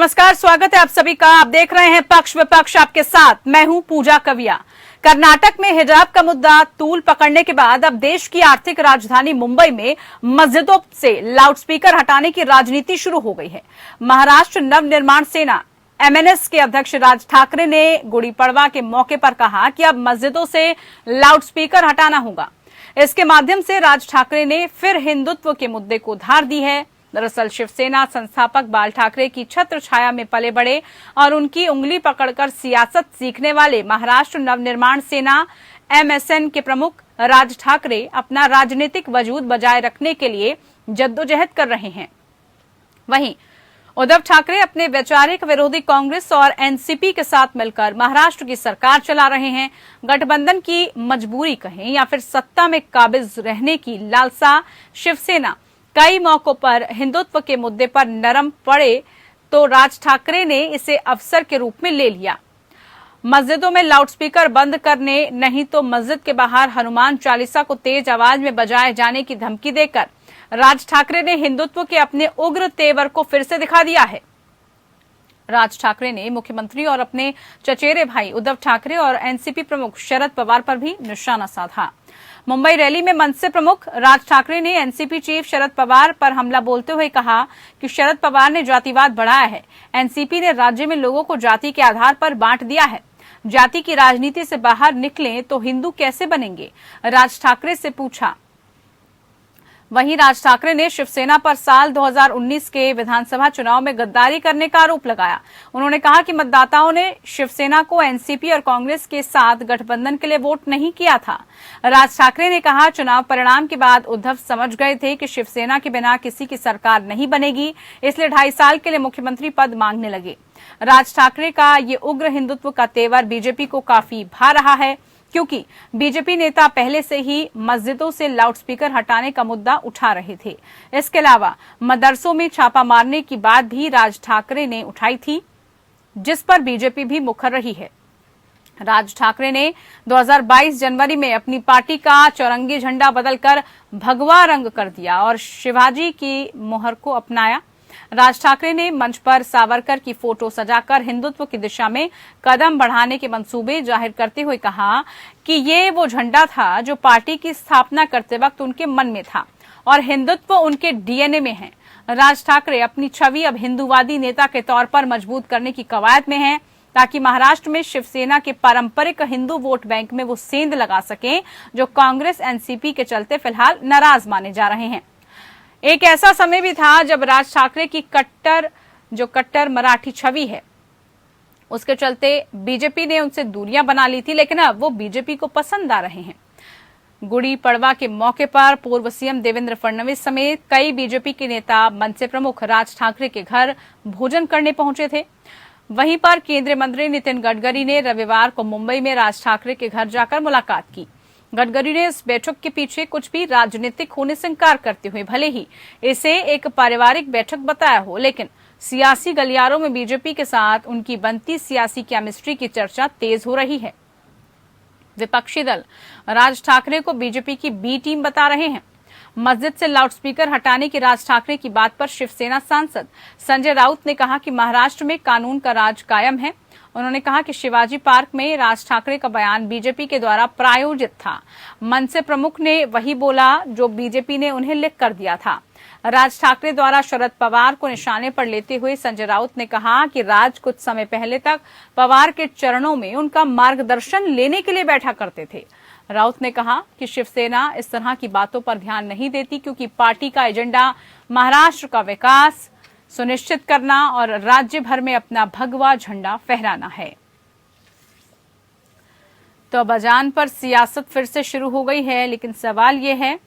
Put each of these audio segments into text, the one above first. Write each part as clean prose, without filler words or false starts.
नमस्कार, स्वागत है आप सभी का। आप देख रहे हैं पक्ष विपक्ष, आपके साथ मैं हूं पूजा कविया। कर्नाटक में हिजाब का मुद्दा तूल पकड़ने के बाद अब देश की आर्थिक राजधानी मुंबई में मस्जिदों से लाउडस्पीकर हटाने की राजनीति शुरू हो गई है। महाराष्ट्र नवनिर्माण सेना एमएनएस के अध्यक्ष राज ठाकरे ने गुड़ी पड़वा के मौके पर कहा कि अब मस्जिदों से लाउडस्पीकर हटाना होगा। इसके माध्यम से राज ठाकरे ने फिर हिंदुत्व के मुद्दे को धार दी है। दरअसल शिवसेना संस्थापक बाल ठाकरे की छत्र छाया में पले बड़े और उनकी उंगली पकड़कर सियासत सीखने वाले महाराष्ट्र नवनिर्माण सेना एमएसएन के प्रमुख राज ठाकरे अपना राजनीतिक वजूद बजाय रखने के लिए जद्दोजहद कर रहे हैं। वहीं उद्धव ठाकरे अपने वैचारिक विरोधी कांग्रेस और एनसीपी के साथ मिलकर महाराष्ट्र की सरकार चला रहे हैं। गठबंधन की मजबूरी कहें या फिर सत्ता में काबिज रहने की लालसा शिवसेना कई मौकों पर हिंदुत्व के मुद्दे पर नरम पड़े तो राज ठाकरे ने इसे अवसर के रूप में ले लिया। मस्जिदों में लाउडस्पीकर बंद करने, नहीं तो मस्जिद के बाहर हनुमान चालीसा को तेज आवाज में बजाए जाने की धमकी देकर राज ठाकरे ने हिंदुत्व के अपने उग्र तेवर को फिर से दिखा दिया है। राज ठाकरे ने मुख्यमंत्री और अपने चचेरे भाई उद्धव ठाकरे और एनसीपी प्रमुख शरद पवार पर भी निशाना साधा। मुंबई रैली में मनसे प्रमुख राज ठाकरे ने एनसीपी चीफ शरद पवार पर हमला बोलते हुए कहा कि शरद पवार ने जातिवाद बढ़ाया है। एनसीपी ने राज्य में लोगों को जाति के आधार पर बांट दिया है। जाति की राजनीति से बाहर निकलें तो हिंदू कैसे बनेंगे, राज ठाकरे से पूछा। वहीं राज ठाकरे ने शिवसेना पर साल 2019 के विधानसभा चुनाव में गद्दारी करने का आरोप लगाया। उन्होंने कहा कि मतदाताओं ने शिवसेना को एनसीपी और कांग्रेस के साथ गठबंधन के लिए वोट नहीं किया था। राज ठाकरे ने कहा, चुनाव परिणाम के बाद उद्धव समझ गए थे कि शिवसेना के बिना किसी की सरकार नहीं बनेगी, इसलिए 2.5 साल के लिए मुख्यमंत्री पद मांगने लगे। राज ठाकरे का ये उग्र हिंदुत्व का तेवर बीजेपी को काफी भा रहा है, क्योंकि बीजेपी नेता पहले से ही मस्जिदों से लाउडस्पीकर हटाने का मुद्दा उठा रहे थे। इसके अलावा मदरसों में छापा मारने की बात भी राज ठाकरे ने उठाई थी, जिस पर बीजेपी भी मुखर रही है। राज ठाकरे ने 2022 जनवरी में अपनी पार्टी का चौरंगी झंडा बदलकर भगवा रंग कर दिया और शिवाजी की मोहर को अपनाया। राज ठाकरे ने मंच पर सावरकर की फोटो सजाकर हिंदुत्व की दिशा में कदम बढ़ाने के मंसूबे जाहिर करते हुए कहा कि ये वो झंडा था जो पार्टी की स्थापना करते वक्त उनके मन में था और हिंदुत्व उनके डीएनए में है। राज ठाकरे अपनी छवि अब हिंदूवादी नेता के तौर पर मजबूत करने की कवायद में हैं, ताकि महाराष्ट्र में शिवसेना के पारंपरिक हिंदू वोट बैंक में वो सेंध लगा सकें जो कांग्रेस एनसीपी के चलते फिलहाल नाराज माने जा रहे हैं। एक ऐसा समय भी था जब राज ठाकरे की कट्टर मराठी छवि है, उसके चलते बीजेपी ने उनसे दूरियां बना ली थी, लेकिन अब वो बीजेपी को पसंद आ रहे हैं। गुड़ी पड़वा के मौके पर पूर्व सीएम देवेंद्र फडणवीस समेत कई बीजेपी के नेता मनसे प्रमुख राज ठाकरे के घर भोजन करने पहुंचे थे। वहीं पर केंद्रीय मंत्री नितिन गडकरी ने रविवार को मुंबई में राज ठाकरे के घर जाकर मुलाकात की। गडकरी ने इस बैठक के पीछे कुछ भी राजनीतिक होने से इंकार करते हुए भले ही इसे एक पारिवारिक बैठक बताया हो, लेकिन सियासी गलियारों में बीजेपी के साथ उनकी बनती सियासी केमिस्ट्री की चर्चा तेज हो रही है। विपक्षी दल राज ठाकरे को बीजेपी की बी टीम बता रहे हैं। मस्जिद से लाउडस्पीकर हटाने की राज ठाकरे की बात पर शिवसेना सांसद संजय राउत ने कहा कि महाराष्ट्र में कानून का राज कायम है। उन्होंने कहा कि शिवाजी पार्क में राज ठाकरे का बयान बीजेपी के द्वारा प्रायोजित था। मनसे प्रमुख ने वही बोला जो बीजेपी ने उन्हें लिख कर दिया था। राज ठाकरे द्वारा शरद पवार को निशाने पर लेते हुए संजय राउत ने कहा कि राज कुछ समय पहले तक पवार के चरणों में उनका मार्गदर्शन लेने के लिए बैठा करते थे। राउत ने कहा कि शिवसेना इस तरह की बातों पर ध्यान नहीं देती, क्योंकि पार्टी का एजेंडा महाराष्ट्र का विकास सुनिश्चित करना और राज्य भर में अपना भगवा झंडा फहराना है। तो अब अजान पर सियासत फिर से शुरू हो गई है, लेकिन सवाल यह है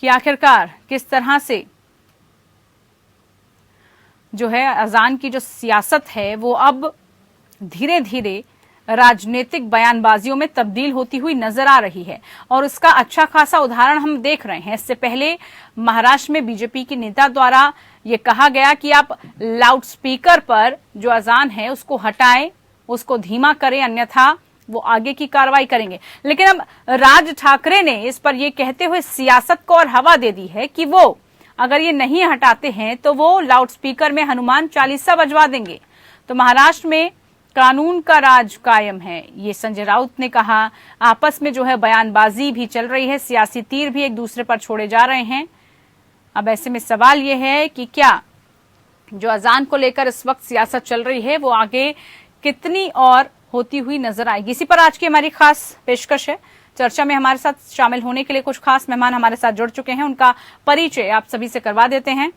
कि आखिरकार किस तरह से जो है अजान की जो सियासत है वो अब धीरे धीरे राजनीतिक बयानबाजियों में तब्दील होती हुई नजर आ रही है और उसका अच्छा खासा उदाहरण हम देख रहे हैं। इससे पहले महाराष्ट्र में बीजेपी के नेता द्वारा ये कहा गया कि आप लाउडस्पीकर पर जो अजान है उसको हटाएं, उसको धीमा करें, अन्यथा वो आगे की कार्रवाई करेंगे। लेकिन अब राज ठाकरे ने इस पर यह कहते हुए सियासत को और हवा दे दी है कि वो अगर ये नहीं हटाते हैं तो वो लाउडस्पीकर में हनुमान चालीसा बजवा देंगे। तो महाराष्ट्र में कानून का राज कायम है, ये संजय राउत ने कहा। आपस में जो है बयानबाजी भी चल रही है, सियासी तीर भी एक दूसरे पर छोड़े जा रहे हैं। अब ऐसे में सवाल ये है कि क्या जो अजान को लेकर इस वक्त सियासत चल रही है वो आगे कितनी और होती हुई नजर आएगी। इसी पर आज की हमारी खास पेशकश है। चर्चा में हमारे साथ शामिल होने के लिए कुछ खास मेहमान हमारे साथ जुड़ चुके हैं, उनका परिचय आप सभी से करवा देते हैं।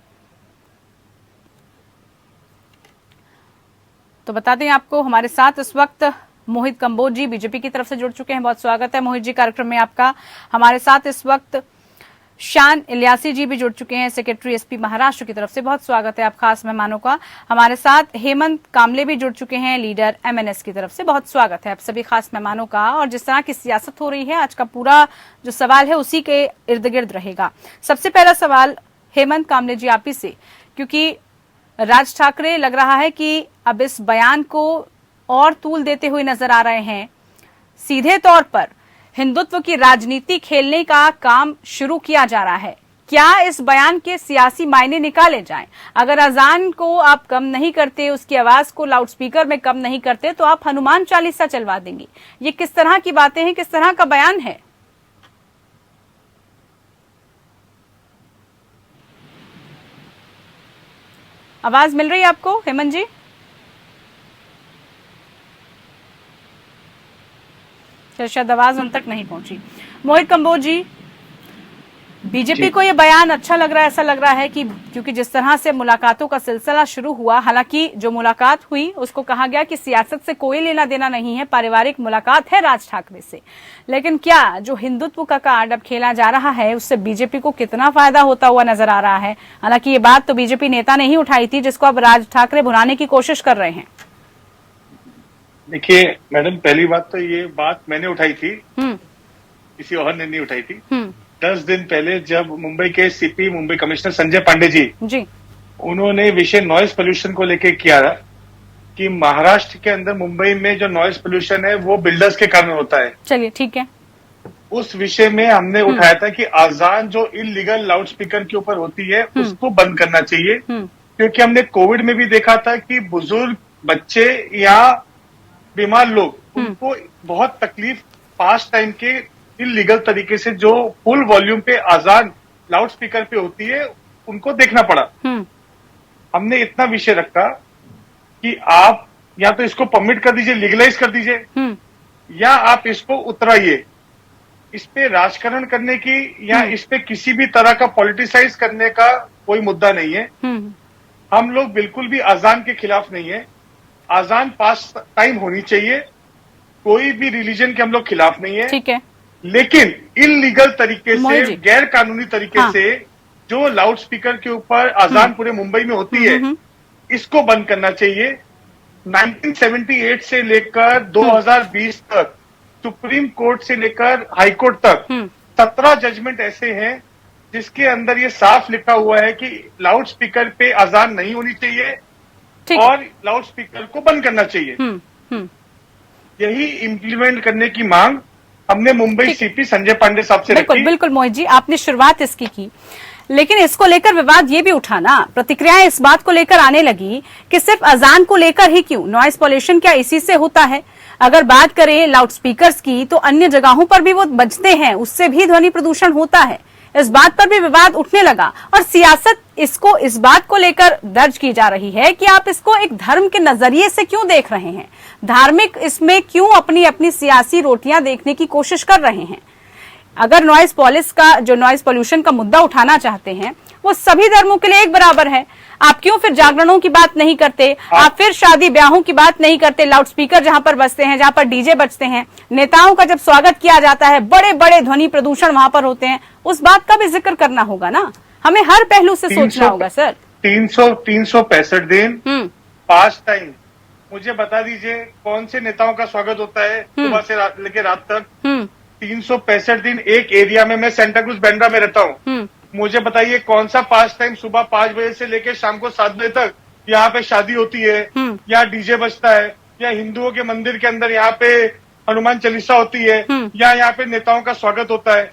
तो बता दें आपको, हमारे साथ इस वक्त मोहित कंबोज जी बीजेपी की तरफ से जुड़ चुके हैं। बहुत स्वागत है मोहित जी कार्यक्रम में आपका। हमारे साथ इस वक्त शान इलियासी जी भी जुड़ चुके हैं, सेक्रेटरी एसपी महाराष्ट्र की तरफ से। बहुत स्वागत है आप खास मेहमानों का। हमारे साथ हेमंत कामले भी जुड़ चुके हैं, लीडर एमएनएस की तरफ से। बहुत स्वागत है आप सभी खास मेहमानों का। और जिस तरह की सियासत हो रही है, आज का पूरा जो सवाल है उसी के इर्द गिर्द रहेगा। सबसे पहला सवाल हेमंत कामले जी आप ही से, क्योंकि राज ठाकरे लग रहा है कि अब इस बयान को और तूल देते हुए नजर आ रहे हैं। सीधे तौर पर हिंदुत्व की राजनीति खेलने का काम शुरू किया जा रहा है। क्या इस बयान के सियासी मायने निकाले जाएं? अगर अजान को आप कम नहीं करते, उसकी आवाज को लाउडस्पीकर में कम नहीं करते, तो आप हनुमान चालीसा चलवा देंगे। ये किस तरह की बातें हैं, किस तरह का बयान है? आवाज मिल रही है आपको हेमंत जी? शायद आवाज उन तक नहीं पहुंची। मोहित कंबोज जी, बीजेपी को ये बयान अच्छा लग रहा है, ऐसा लग रहा है कि क्योंकि जिस तरह से मुलाकातों का सिलसिला शुरू हुआ, हालांकि जो मुलाकात हुई उसको कहा गया कि सियासत से कोई लेना देना नहीं है, पारिवारिक मुलाकात है राज ठाकरे से, लेकिन क्या जो हिंदुत्व का कार्ड अब खेला जा रहा है उससे बीजेपी को कितना फायदा होता हुआ नजर आ रहा है? हालांकि ये बात तो बीजेपी नेता ने ही उठाई थी, जिसको अब राज ठाकरे भुनाने की कोशिश कर रहे हैं। देखिए मैडम, पहली बात तो ये बात मैंने उठाई थी, किसी और ने नहीं उठाई थी। 10 दिन पहले जब मुंबई के सीपी, मुंबई कमिश्नर संजय पांडे जी उन्होंने विषय नॉइज पोल्यूशन को लेकर किया कि महाराष्ट्र के अंदर मुंबई में जो नॉइज पोल्यूशन है वो बिल्डर्स के कारण होता है। चलिए ठीक है। उस विषय में हमने उठाया था कि अजान जो इलीगल लाउडस्पीकर के ऊपर होती है उसको बंद करना चाहिए, क्योंकि हमने कोविड में भी देखा था कि बुजुर्ग, बच्चे या बीमार लोग, उनको बहुत तकलीफ पास टाइम के इलीगल तरीके से जो फुल वॉल्यूम पे आजान लाउड स्पीकर पे होती है उनको देखना पड़ा। हमने इतना विषय रखा कि आप या तो इसको परमिट कर दीजिए, लीगलाइज कर दीजिए, या आप इसको उतराइए। इस पे राजकारण करने की या इस पे किसी भी तरह का पॉलिटिसाइज करने का कोई मुद्दा नहीं है। हम लोग बिल्कुल भी आजान के खिलाफ नहीं है। आजान पास टाइम होनी चाहिए, कोई भी रिलीजन के हम लोग खिलाफ नहीं है। ठीक है, लेकिन इलीगल तरीके से, गैर कानूनी तरीके से जो लाउड स्पीकर के ऊपर आजान पूरे मुंबई में होती है, इसको बंद करना चाहिए। 1978 से लेकर 2020 तक सुप्रीम कोर्ट से लेकर हाई कोर्ट तक 17 जजमेंट ऐसे हैं जिसके अंदर ये साफ लिखा हुआ है कि लाउड स्पीकर पे आजान नहीं होनी चाहिए और लाउड स्पीकर को बंद करना चाहिए। यही इम्प्लीमेंट करने की मांग हमने मुंबई सीपी संजय पांडे साहब से रखी। बिल्कुल मोहित जी, आपने शुरुआत इसकी की, लेकिन इसको लेकर विवाद ये भी उठा ना, प्रतिक्रियाएं इस बात को लेकर आने लगी कि सिर्फ अजान को लेकर ही क्यों, नॉइज पॉल्यूशन क्या इसी से होता है? अगर बात करें लाउड स्पीकर्स की तो अन्य जगहों पर भी वो बजते हैं, उससे भी ध्वनि प्रदूषण होता है। इस बात पर भी विवाद उठने लगा और सियासत इसको इस बात को लेकर दर्ज की जा रही है कि आप इसको एक धर्म के नजरिए से क्यों देख रहे हैं, धार्मिक इसमें क्यों अपनी अपनी सियासी रोटियां देखने की कोशिश कर रहे हैं। अगर नॉइज पोल्यूशन का मुद्दा उठाना चाहते हैं, वो सभी धर्मों के लिए एक बराबर है। आप क्यों फिर जागरणों की बात नहीं करते? आप फिर शादी ब्याहों की बात नहीं करते? लाउड स्पीकर जहां पर बजते हैं, जहां पर डीजे बजते हैं, नेताओं का जब स्वागत किया जाता है, बड़े बड़े ध्वनि प्रदूषण वहां पर होते हैं, उस बात का भी जिक्र करना होगा ना। हमें हर पहलू से सोचना होगा सर। 365 दिन 5 टाइम मुझे बता दीजिए कौन से नेताओं का स्वागत होता है सुबह से लेकर रात तक? 365 दिन एक एरिया में, मैं सेंटा क्रूज बैंड्रा में रहता हूँ, मुझे बताइए कौन सा 5 टाइम सुबह 5 बजे से लेकर शाम को 7 बजे तक यहाँ पे शादी होती है, यहाँ डीजे बजता है, या हिंदुओं के मंदिर के अंदर यहाँ पे हनुमान चालीसा होती है, या यहाँ पे नेताओं का स्वागत होता है।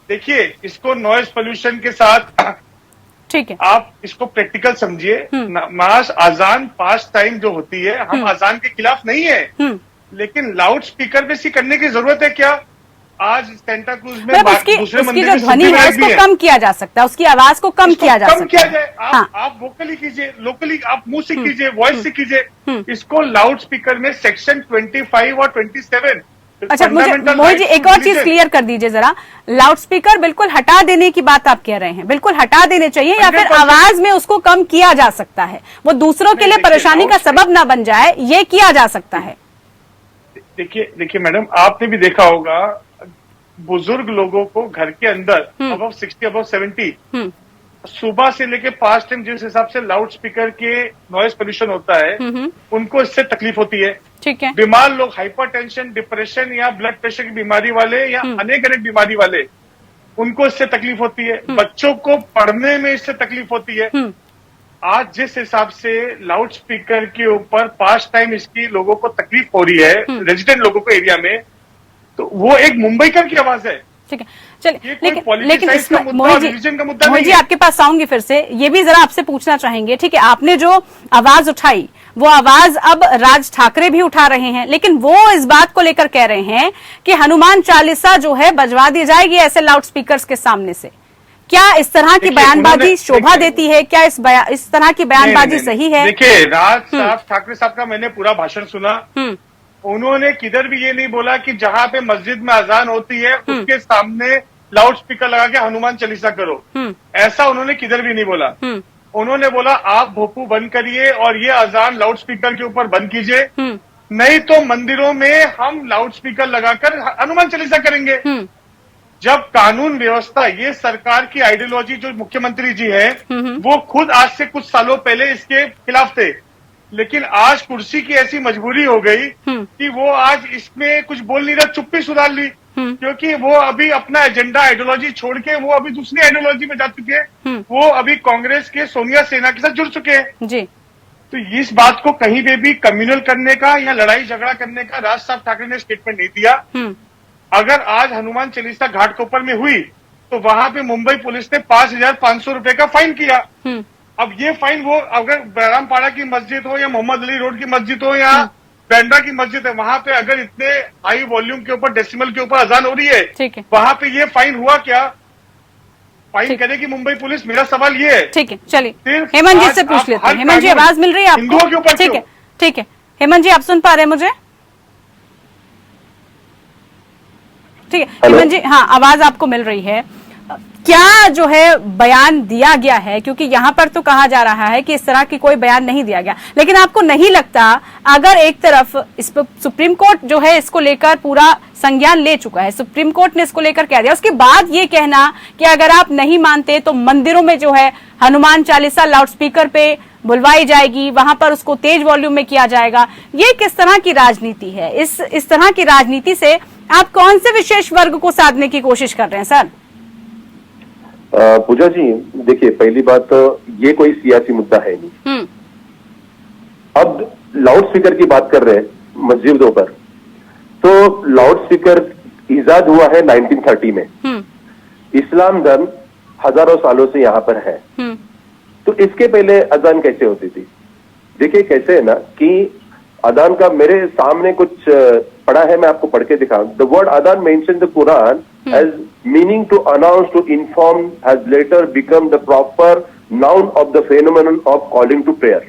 देखिए, इसको नॉइज पोल्यूशन के साथ ठीक है। आप इसको प्रैक्टिकल समझिए। नमाज अजान 5 टाइम जो होती है, हम अजान के खिलाफ नहीं है, लेकिन लाउड स्पीकर पे सी करने की जरूरत है क्या? आज सेंटा क्रूज में उसकी दूसरे जो मंदिर में ध्वनि है उसको कम किया जा सकता है, उसकी आवाज को कम किया जा सकता है। कम किया जाए। आप वोकली कीजिए, लोकली आप मुंह से कीजिए, वॉइस से कीजिए। इसको लाउड स्पीकर में सेक्शन 25 और 27। अच्छा, मुझे मोहित जी एक और चीज क्लियर कर दीजिए जरा। लाउड स्पीकर बिल्कुल हटा देने की बात आप कह रहे हैं, बिल्कुल हटा देने चाहिए या फिर आवाज में उसको कम किया जा सकता है, वो दूसरों के लिए परेशानी का सबब ना बन जाए, ये किया जा सकता है। देखिए मैडम, आपने भी देखा होगा बुजुर्ग लोगों को घर के अंदर अबव 60 अबव 70 सुबह से लेके 5 टाइम जिस हिसाब से लाउड स्पीकर के नॉइज पोल्यूशन होता है, उनको इससे तकलीफ होती है। ठीक है। बीमार लोग, हाइपरटेंशन, डिप्रेशन या ब्लड प्रेशर की बीमारी वाले या अनेक बीमारी वाले, उनको इससे तकलीफ होती है। बच्चों को पढ़ने में इससे तकलीफ होती है। आज जिस हिसाब से लाउड स्पीकर के ऊपर 5 टाइम इसकी लोगों को तकलीफ हो रही है, रेजिडेंट लोगों को एरिया में, तो वो एक मुंबईकर की आवाज है। ठीक है, चलिए। लेकिन इसमें मोहित जी आपके पास आऊंगी फिर से, ये भी जरा आपसे पूछना चाहेंगे। ठीक है, आपने जो आवाज उठाई वो आवाज अब राज ठाकरे भी उठा रहे हैं, लेकिन वो इस बात को लेकर कह रहे हैं कि हनुमान चालीसा जो है बजवा दी जाएगी ऐसे लाउड स्पीकर्स के सामने से। क्या इस तरह की बयानबाजी शोभा देती है? क्या इस तरह की बयानबाजी सही है? देखिए, राज ठाकरे साहब का मैंने पूरा भाषण सुना। उन्होंने किधर भी ये नहीं बोला कि जहां पे मस्जिद में अजान होती है उसके सामने लाउड स्पीकर लगा के हनुमान चालीसा करो, ऐसा उन्होंने किधर भी नहीं बोला। उन्होंने बोला आप भोपू बंद करिए और ये अजान लाउड स्पीकर के ऊपर बंद कीजिए, नहीं तो मंदिरों में हम लाउड स्पीकर लगाकर हनुमान चालीसा करेंगे। जब कानून व्यवस्था, ये सरकार की आइडियोलॉजी जो मुख्यमंत्री जी है, वो खुद आज से कुछ सालों पहले इसके खिलाफ थे, लेकिन आज कुर्सी की ऐसी मजबूरी हो गई कि वो आज इसमें कुछ बोल नहीं रहा, चुप्पी सुधार ली, क्योंकि वो अभी अपना एजेंडा, आइडियोलॉजी छोड़ के वो अभी दूसरी आइडियोलॉजी में जा चुके हैं। वो अभी कांग्रेस के सोनिया सेना के साथ जुड़ चुके हैं जी। तो इस बात को कहीं पे भी कम्युनल करने का या लड़ाई झगड़ा करने का राज साहब ठाकरे ने स्टेटमेंट नहीं दिया। अगर आज हनुमान चालीसा घाटकोपर में हुई तो वहां पे मुंबई पुलिस ने 5,500 रुपए का फाइन किया। अब ये फाइन, वो अगर बैरामपाड़ा की मस्जिद हो या मोहम्मद अली रोड की मस्जिद हो या बैंड्रा की मस्जिद है, वहां पे अगर इतने हाई वॉल्यूम के ऊपर, डेसिमल के ऊपर अजान हो रही है, वहां पे ये फाइन हुआ क्या? फाइन करेगी मुंबई पुलिस? मेरा सवाल ये है। ठीक है, चलिए हेमंत जी से पूछ लेते हैं। हेमंत जी आवाज मिल रही है आपको? ठीक है, ठीक है। हेमंत जी आप सुन पा रहे हैं मुझे? ठीक है हेमंत जी, हाँ आवाज आपको मिल रही है। क्या जो है बयान दिया गया है, क्योंकि यहाँ पर तो कहा जा रहा है कि इस तरह की कोई बयान नहीं दिया गया, लेकिन आपको नहीं लगता अगर एक तरफ इस पर सुप्रीम कोर्ट जो है इसको लेकर पूरा संज्ञान ले चुका है, सुप्रीम कोर्ट ने इसको लेकर कह दिया, उसके बाद ये कहना कि अगर आप नहीं मानते तो मंदिरों में जो है हनुमान चालीसा लाउड स्पीकर पे बुलवाई जाएगी, वहां पर उसको तेज वॉल्यूम में किया जाएगा, ये किस तरह की राजनीति है? इस तरह की राजनीति से आप कौन से विशेष वर्ग को साधने की कोशिश कर रहे हैं सर? पूजा जी देखिए, पहली बात तो ये कोई सियासी मुद्दा है नहीं। अब लाउड स्पीकर की बात कर रहे हैं मस्जिदों पर, तो लाउड स्पीकर इजाद हुआ है 1930 में। इस्लाम धर्म हजारों सालों से यहाँ पर है, तो इसके पहले अजान कैसे होती थी? देखिए कैसे है ना कि अजान का मेरे सामने कुछ पढ़ा है, मैं आपको पढ़ के दिखाऊं। द वर्ड अजान mention the Quran as meaning to announce, to inform, has later become the proper noun of the phenomenon of calling to prayer।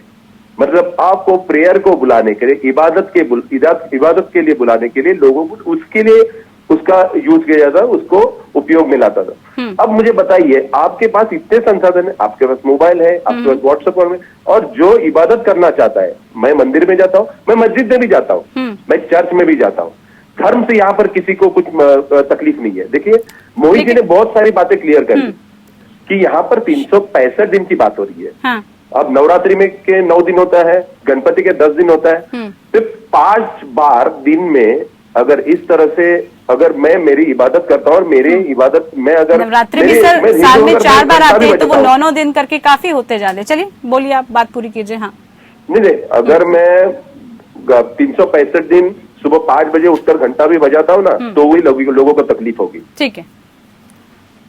मतलब आपको प्रेयर को बुलाने के लिए, इबादत के लिए बुलाने के लिए लोगों को उसके लिए उसका यूज किया जाता, उसको उपयोग में लाता था। अब मुझे बताइए, आपके पास इतने संसाधन है, आपके पास मोबाइल है, आपके पास व्हाट्सएप में, और जो इबादत करना चाहता है, मैं मंदिर में जाता हूँ, मैं मस्जिद में भी जाता हूँ, मैं चर्च में भी जाता हूँ, धर्म से यहाँ पर किसी को कुछ तकलीफ नहीं है। देखिए मोहित जी ने बहुत सारी बातें क्लियर करी कि यहाँ पर 365 दिन की बात हो रही है। हाँ। अब नवरात्रि में के 9 दिन होता है, गणपति के 10 दिन होता है, सिर्फ 5 बार दिन में अगर इस तरह से अगर मैं मेरी इबादत करता हूँ और मेरी इबादत में अगर नवरात्रि भी सर साल में 4 बार आते हैं, तो वो 9 दिन करके काफी होते जा रहे। चलिए बोलिए, आप बात पूरी कीजिए। हाँ नहीं, अगर मैं 365 दिन सुबह 5 बजे उठकर घंटा भी बजाता हूँ ना, तो वही लोगों को तकलीफ होगी। ठीक है,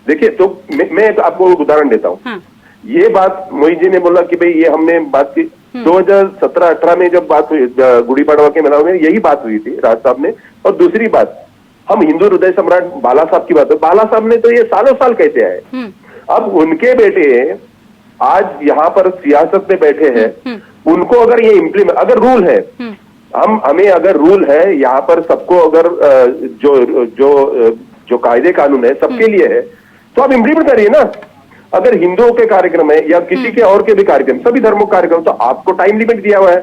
देखिए तो मैं आपको एक उदाहरण देता हूँ। ये बात मोहित जी ने बोला कि भाई ये हमने बात की 2017-18 में जब बात हुई गुड़ी पड़वा के मेला में, यही बात हुई थी राज साहब ने। और दूसरी बात, हम हिंदू हृदय सम्राट बाला साहब की बात है, बाला साहब ने तो ये सालों साल कहते आए। अब उनके बेटे आज यहाँ पर सियासत में बैठे हैं, उनको अगर ये इम्प्लीमेंट, अगर रूल है, हमें अगर रूल है यहाँ पर सबको, अगर जो कायदे कानून है सबके लिए है, तो आप इम्प्लीमेंट करिए ना। अगर हिंदुओं के कार्यक्रम है या किसी के और के भी कार्यक्रम, सभी धर्मों के कार्यक्रम, तो आपको टाइम लिमिट दिया हुआ है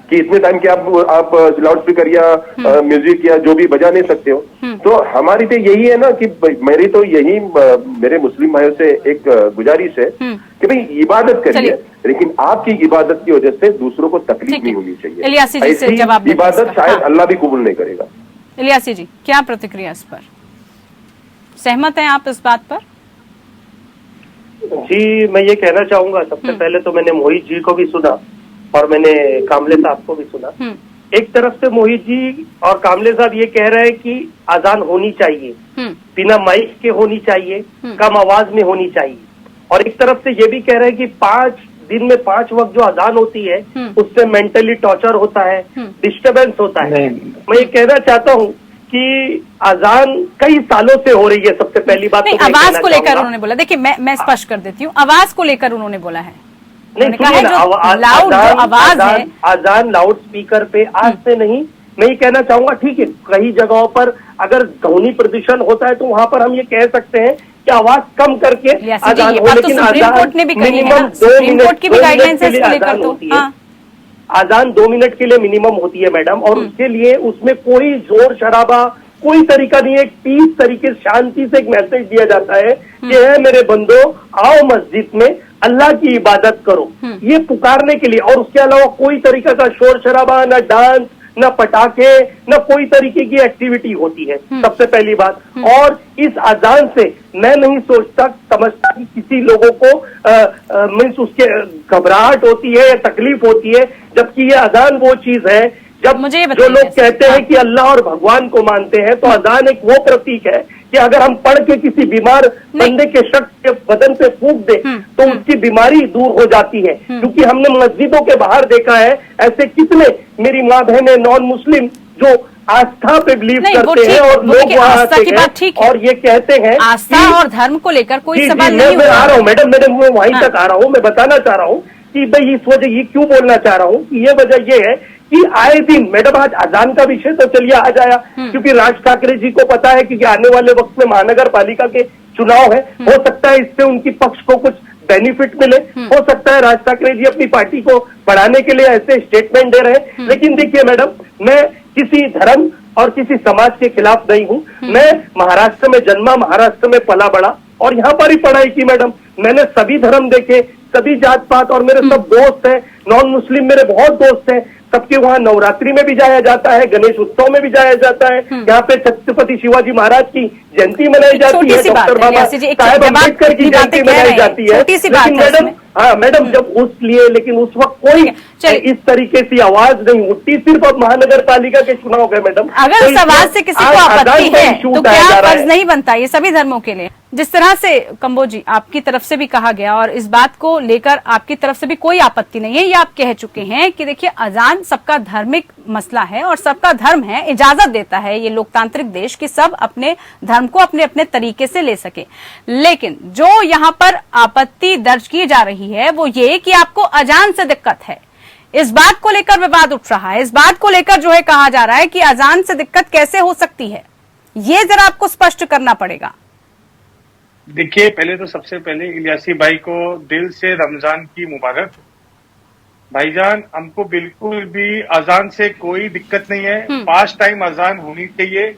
कि इतने टाइम के आप लाउड स्पीकर या म्यूजिक या जो भी बजा नहीं सकते हो। तो हमारी तो यही है ना कि मेरी तो यही मेरे मुस्लिम भाइयों से एक गुजारिश है कि भाई इबादत करिए, लेकिन आपकी इबादत की वजह से दूसरों को तकलीफ नहीं होनी चाहिए। इलियासी जी से जवाब इबादत शायद अल्लाह भी कबूल नहीं करेगा। इलियासी जी, क्या प्रतिक्रिया इस पर? सहमत हैं आप इस बात पर? जी, मैं ये कहना चाहूंगा, सबसे पहले तो मैंने मोहित जी को भी सुना और मैंने कामले साहब को भी सुना। एक तरफ से मोहित जी और कामले साहब ये कह रहे हैं कि अजान होनी चाहिए, बिना माइक के होनी चाहिए, कम आवाज में होनी चाहिए, और एक तरफ से ये भी कह रहे हैं कि 5 दिन में 5 वक्त जो अजान होती है उससे मेंटली टॉर्चर होता है, डिस्टर्बेंस होता है। मैं ये कहना चाहता हूँ कि अजान कई सालों से हो रही है। सबसे पहली बात, नहीं, आवाज को लेकर उन्होंने बोला, देखिए मैं स्पष्ट कर देती हूँ, आवाज को लेकर उन्होंने बोला है। नहीं, सुनिए ना, अजान लाउड स्पीकर पे आज से नहीं, मैं ये कहना चाहूंगा, ठीक है, कई जगहों पर अगर ध्वनि प्रदूषण होता है तो वहां पर हम ये कह सकते हैं कि आवाज कम करके अजान हो, लेकिन मिनिमम 2 मिनट के लिए अजान होती है। अजान 2 मिनट के लिए मिनिमम होती है मैडम, और उसके लिए उसमें कोई जोर शराबा कोई तरीका नहीं है। एक पीस तरीके शांति से एक मैसेज दिया जाता है कि है मेरे बंदो, आओ मस्जिद में अल्लाह की इबादत करो, ये पुकारने के लिए। और उसके अलावा कोई तरीका का शोर शराबा, न डांस, न पटाखे, न कोई तरीके की एक्टिविटी होती है, सबसे पहली बात। और इस अजान से मैं नहीं समझता कि किसी लोगों को मीन्स उसके घबराहट होती है या तकलीफ होती है, जबकि ये अजान वो चीज है जब जो लोग कहते हैं कि अल्लाह और भगवान को मानते हैं, तो अजान एक वो प्रतीक है कि अगर हम पढ़ के किसी बीमार बंदे के शख्स के बदन पे फूंक दे तो उसकी बीमारी दूर हो जाती है। क्योंकि हमने मस्जिदों के बाहर देखा है ऐसे कितने मेरी माँ बहनें नॉन मुस्लिम जो आस्था पे बिलीव करते हैं, और लोग वहाँ आते हैं और ये कहते हैं आस्था और धर्म को लेकर कोई सवाल नहीं। मैं आ रहा हूँ मैडम, मैं वहीं तक आ रहा हूँ। मैं बताना चाह रहा हूँ कि भाई इस वजह ये क्यों बोलना चाह रहा हूँ कि ये वजह ये है कि आए दिन मैडम, आज अजान का विषय तो चलिए आ जाया, क्योंकि राज ठाकरे जी को पता है कि आने वाले वक्त में महानगर पालिका के चुनाव है, हो सकता है इससे उनकी पक्ष को कुछ बेनिफिट मिले, हो सकता है राज ठाकरे जी अपनी पार्टी को बढ़ाने के लिए ऐसे स्टेटमेंट दे रहे हैं। लेकिन देखिए मैडम, मैं किसी धर्म और किसी समाज के खिलाफ नहीं हूँ। मैं महाराष्ट्र में जन्मा, महाराष्ट्र में पला बड़ा और यहाँ पर ही पढ़ाई की मैडम। मैंने सभी धर्म देखे, सभी जात पात, और मेरे सब दोस्त हैं, नॉन मुस्लिम मेरे बहुत दोस्त हैं। सबके वहाँ नवरात्रि में भी जाया जाता है, गणेश उत्सव में भी जाया जाता है, यहाँ पे छत्रपति शिवाजी महाराज की जयंती मनाई जाती है, डॉक्टर बाबा साहेब अम्बेडकर की जयंती मनाई जाती है। लेकिन मैडम, हाँ मैडम, जब लेकिन उस वक्त कोई इस तरीके से आवाज नहीं उठती, सिर्फ अब महानगर पालिका के चुनाव गए मैडम। अगर उस आवाज से किसी को आपत्ति है तो क्या फर्ज नहीं बनता ये सभी धर्मों के लिए? जिस तरह से कंबोज जी आपकी तरफ से भी कहा गया और इस बात को लेकर आपकी तरफ से भी कोई आपत्ति नहीं है, ये आप कह चुके हैं कि देखिए अजान सबका धार्मिक मसला है और सबका धर्म है, इजाजत देता है ये लोकतांत्रिक देश कि सब अपने धर्म को अपने अपने तरीके से ले सके। लेकिन जो यहाँ पर आपत्ति दर्ज की जा रही है वो ये कि आपको अजान से दिक्कत है, इस बात को लेकर विवाद उठ रहा है, इस बात को लेकर जो है कहा जा रहा है कि अजान से दिक्कत कैसे हो सकती है, ये जरा आपको स्पष्ट करना पड़ेगा। देखिए, पहले तो सबसे पहले इलियासी भाई को दिल से रमजान की मुबारक। भाईजान, हमको बिल्कुल भी अजान से कोई दिक्कत नहीं है, 5 टाइम अजान होनी चाहिए।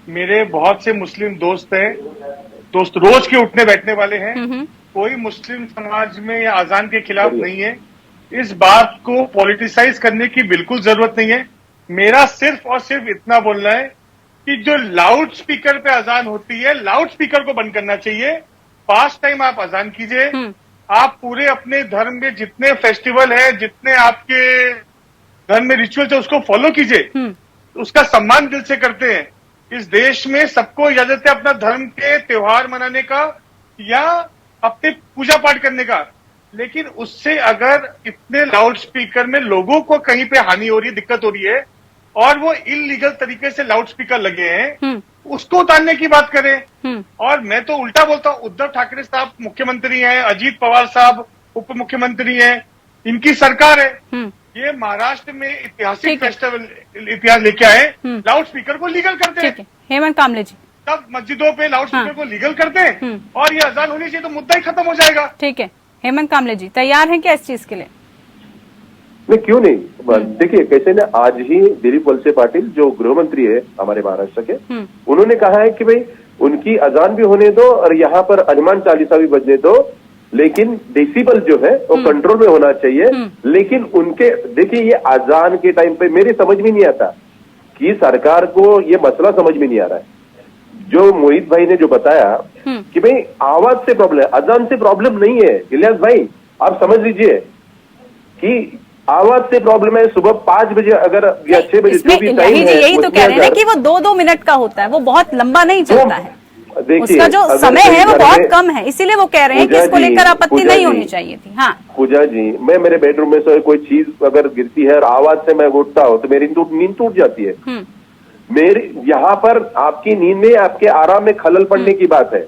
मेरे बहुत से मुस्लिम दोस्त हैं, दोस्त रोज के उठने बैठने वाले हैं, कोई मुस्लिम समाज में या अजान के खिलाफ नहीं है। इस बात को पॉलिटिसाइज करने की बिल्कुल जरूरत नहीं है। मेरा सिर्फ और सिर्फ इतना बोलना है कि जो लाउड स्पीकर पे अजान होती है, लाउड स्पीकर को बंद करना चाहिए। 5 टाइम आप अजान कीजिए। आप पूरे अपने धर्म में जितने फेस्टिवल है, जितने आपके धर्म में रिचुअल्स है, उसको फॉलो कीजिए, उसका सम्मान दिल से करते हैं। इस देश में सबको इजाजत है अपना धर्म के त्योहार मनाने का, या अपने पूजा पाठ करने का। लेकिन उससे अगर इतने लाउड स्पीकर में लोगों को कहीं पे हानि हो रही है, दिक्कत हो रही है, और वो इलीगल तरीके से लाउड स्पीकर लगे हैं, उसको उतारने की बात करें। और मैं तो उल्टा बोलता हूं, उद्धव ठाकरे साहब मुख्यमंत्री हैं, अजीत पवार साहब उप मुख्यमंत्री हैं, इनकी सरकार है, ये महाराष्ट्र में ऐतिहासिक फेस्टिवल इतिहास लेके आए, लाउड स्पीकर को लीगल करते हैं। हेमंत कामले जी, तब मस्जिदों पे लाउड स्पीकर को लीगल करते हैं और ये अजान होनी चाहिए, तो मुद्दा ही खत्म हो जाएगा। ठीक है, हेमंत कामले जी तैयार हैं क्या इस चीज के लिए? नहीं, क्यों नहीं। देखिए कैसे ना, आज ही दिलीप वलसे पाटिल जो गृह मंत्री है हमारे महाराष्ट्र के, उन्होंने कहा है कि भाई उनकी अजान भी होने दो और यहाँ पर हनुमान चालीसा भी बजने दो, लेकिन डेसिबल जो है वो कंट्रोल में होना चाहिए। लेकिन उनके देखिए, ये अजान के टाइम पे मेरी समझ में नहीं आता कि सरकार को ये मसला समझ में नहीं आ रहा है। जो मोहित भाई ने जो बताया कि भाई आवाज से प्रॉब्लम है, अजान से प्रॉब्लम नहीं है। इलियास भाई आप समझ लीजिए कि आवाज से प्रॉब्लम है। सुबह 5 बजे अगर या 6 बजे जो भी टाइम है, यही तो कह रहे हैं कि वो 2-2 मिनट का होता है, वो बहुत लंबा नहीं चलता है। उसका जो समय है वो बहुत कम है, इसीलिए वो कह रहे हैं कि इसको लेकर आपत्ति नहीं होनी चाहिए थी। हाँ पूजा जी, मैं मेरे बेडरूम में से कोई चीज अगर गिरती है और आवाज से मैं उठता हूँ तो मेरी नींद टूट जाती है। मेरी यहाँ पर आपकी नींद में, आपके आराम में खलल पड़ने की बात है।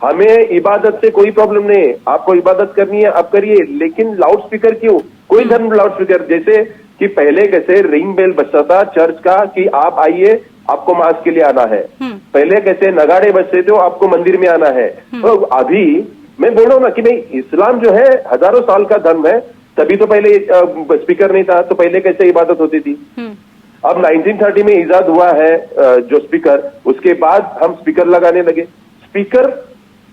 हमें इबादत से कोई प्रॉब्लम नहीं है, आपको इबादत करनी है आप करिए, लेकिन लाउड स्पीकर क्यों? कोई धर्म लाउड स्पीकर, जैसे कि पहले कैसे रिंग बेल बजता था चर्च का कि आप आइए, आपको मास के लिए आना है। पहले कैसे नगाड़े बजते थे, आपको मंदिर में आना है। तो अभी मैं बोल रहा हूँ ना कि नहीं, इस्लाम जो है हजारों साल का धर्म है, तभी तो पहले स्पीकर नहीं था, तो पहले कैसे इबादत होती थी। अब 1930 में ईजाद हुआ है जो स्पीकर, उसके बाद हम स्पीकर लगाने लगे। स्पीकर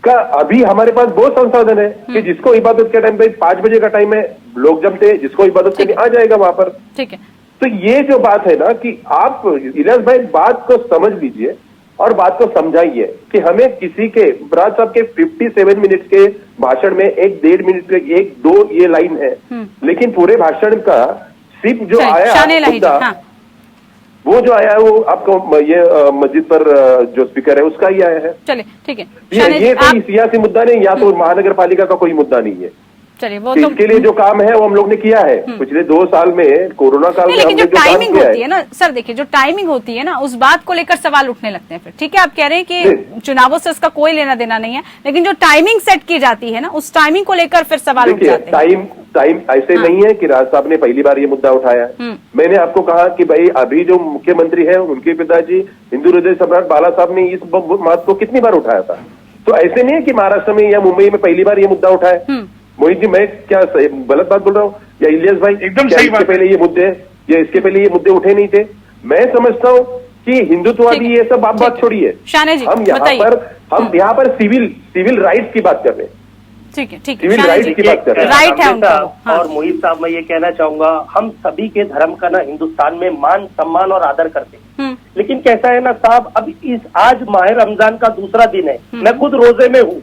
का अभी हमारे पास बहुत संसाधन है कि जिसको इबादत के टाइम पे 5 बजे का टाइम है, लोग जमते, जिसको इबादत करनी आ जाएगा वहां पर। ठीक है, तो ये जो बात है ना कि आप इलियास भाई बात को समझ लीजिए और बात को समझाइए कि हमें किसी के राज साहब के 57 मिनट के भाषण में 1-1.5 मिनट के 1-2 ये लाइन है, लेकिन पूरे भाषण का सिर्फ जो आया वो जो आया है वो आपको ये मस्जिद पर जो स्पीकर है उसका ही आया है। चलिए ठीक है, ये कोई सियासी मुद्दा नहीं, या तो महानगर पालिका का कोई मुद्दा नहीं है। चलिए वो तो इसके लिए जो काम है वो हम लोग ने किया है पिछले 2 साल में, कोरोना काल में। लेकिन जो टाइमिंग होती है ना सर, देखिए जो टाइमिंग होती है ना, उस बात को लेकर सवाल उठने लगते हैं फिर। ठीक है, आप कह रहे हैं कि चुनावों से उसका कोई लेना देना नहीं है, लेकिन जो टाइमिंग सेट की जाती है ना, उस टाइमिंग को लेकर फिर सवाल उठ जाते हैं। टाइम ऐसे नहीं है कि राज साहब ने पहली बार ये मुद्दा उठाया है। मैंने आपको कहा कि भाई अभी जो मुख्यमंत्री है उनके पिताजी हिंदू हृदय सम्राट बाला साहब ने इस बात को कितनी बार उठाया था। तो ऐसे नहीं है कि महाराष्ट्र में या मुंबई में पहली बार ये मुद्दा उठाया। मोहित जी, मैं क्या गलत बात बोल रहा हूँ या इलियास भाई? एकदम सही बात। पहले ये मुद्दे या इसके पहले ये मुद्दे उठे नहीं थे। मैं समझता हूँ कि हिंदुत्ववादी ये सब आप बात छोड़िए, हम यहाँ पर सिविल राइट्स की बात कर रहे हैं। ठीक है, ठीक है, सिविल राइट्स की बात कर रहे हैं। राइट है उनका। और मोहित साहब, मैं ये कहना चाहूंगा, हम सभी के धर्म का ना हिंदुस्तान में मान सम्मान और आदर करते हैं, लेकिन कैसा है ना साहब, अब आज माह रमजान का दूसरा दिन है, मैं खुद रोजे में हूँ,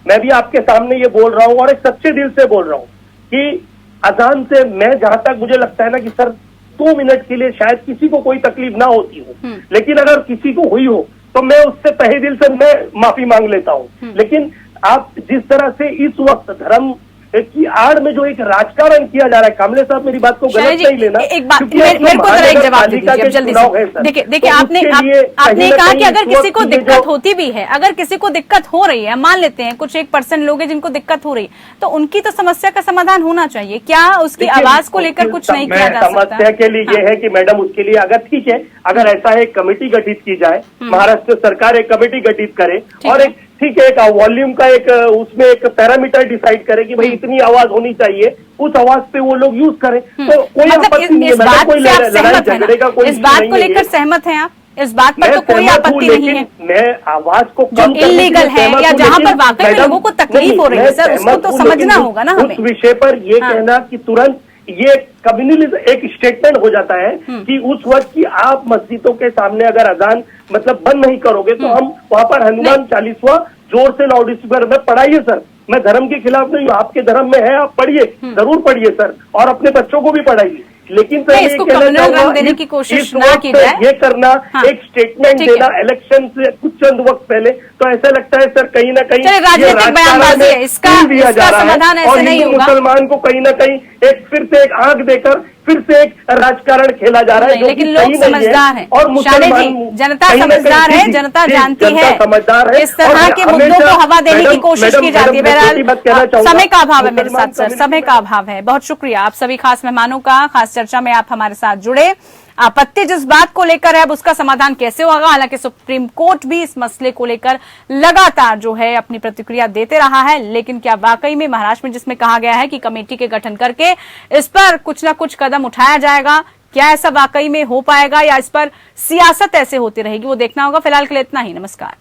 मैं भी आपके सामने ये बोल रहा हूँ और एक सच्चे दिल से बोल रहा हूँ कि अजान से मैं जहां तक मुझे लगता है ना कि सर 2 मिनट के लिए शायद किसी को कोई तकलीफ ना होती हो, लेकिन अगर किसी को हुई हो तो मैं उससे तहे दिल से मैं माफी मांग लेता हूँ। लेकिन आप जिस तरह से इस वक्त धर्म की आड़ में जो एक राजकारण किया जा रहा है, कामले साहब मेरी बात को गलत नहीं लेना, एक बात मेरे को जरा एक जवाब दीजिए जल्दी से। देखिए आपने कहा कि अगर किसी को दिक्कत होती भी है, अगर किसी को दिक्कत हो रही है, मान लेते हैं कुछ 1% लोग हैं जिनको दिक्कत हो रही है, तो उनकी तो समस्या का समाधान होना चाहिए। क्या उसकी आवाज को लेकर कुछ नहीं किया जा सकता? समस्या के लिए ये है कि मैडम उसके लिए अगर ठीक है, अगर ऐसा है कमेटी गठित की जाए, महाराष्ट्र सरकार एक कमेटी गठित करे और एक ठीक है, एक वॉल्यूम का एक उसमें एक पैरामीटर डिसाइड करे कि भाई इतनी आवाज होनी चाहिए, उस आवाज पे वो लोग यूज करें, तो कोई आपत्ति नहीं है, कोई लड़ाई झगड़े का कोई इस बात को लेकर सहमत हैं आप? इस बात पर तो कोई आपत्ति नहीं है। मैं आवाज को जो इलीगल है या जहां पर वाकई में लोगों को तकलीफ हो रही है सर, उसको तो समझना होगा ना हमें। उस विषय पर ये कहना कि तुरंत ये कम्युनली एक स्टेटमेंट हो जाता है कि उस वक्त की आप मस्जिदों के सामने अगर अजान मतलब बंद नहीं करोगे तो हम वहां पर हनुमान चालीसवा जोर से लाउड स्पीकर में पढ़ाइए सर। मैं धर्म के खिलाफ नहीं हूँ, आपके धर्म में है, आप पढ़िए, जरूर पढ़िए सर, और अपने बच्चों को भी पढ़ाइए, लेकिन सर मैं इसको कहना कम्युनल रंग चाहूंगा देने की कोशिश इस ना वक्त की जाए। ये करना, हाँ, एक स्टेटमेंट ठीक है। देना इलेक्शन से कुछ चंद वक्त पहले, तो ऐसा लगता है सर कहीं ना कहीं चलिए, राजनीतिक बयानबाजी है, इसका समाधान ऐसे और नहीं हिंदू होगा। मुसलमान को कहीं ना कहीं एक फिर से एक आंख देकर फिर से एक राजकारण खेला जा रहा है, जो लेकिन कि लोग सही नहीं समझदार हैं। और शाले मुसलमान जी, जनता कहीं ना कहीं समझदार है, जी, जनता जी, जानती जनता है, समझदार है। इस तरह और के मुद्दों हमेशा- को हवा देने की मैडम- कोशिश की मैडम- जाती है। मैडम, मैं छोटी बात कहना बहरहाल चाहूंगा। समय का अभाव है मेरे मुसलमान साथ सर, कम्युनिटी समय का अभाव है। बहुत शुक्रिया आप सभी खास मेहमानों का, खास चर्चा में आप हमारे साथ जुड़े। आपत्ति जिस बात को लेकर है, अब उसका समाधान कैसे होगा, हालांकि सुप्रीम कोर्ट भी इस मसले को लेकर लगातार जो है अपनी प्रतिक्रिया देते रहा है, लेकिन क्या वाकई में महाराष्ट्र में जिसमें कहा गया है कि कमेटी के गठन करके इस पर कुछ न कुछ कदम उठाया जाएगा, क्या ऐसा वाकई में हो पाएगा या इस पर सियासत ऐसे होती रहेगी, वो देखना होगा। फिलहाल के लिए इतना ही, नमस्कार।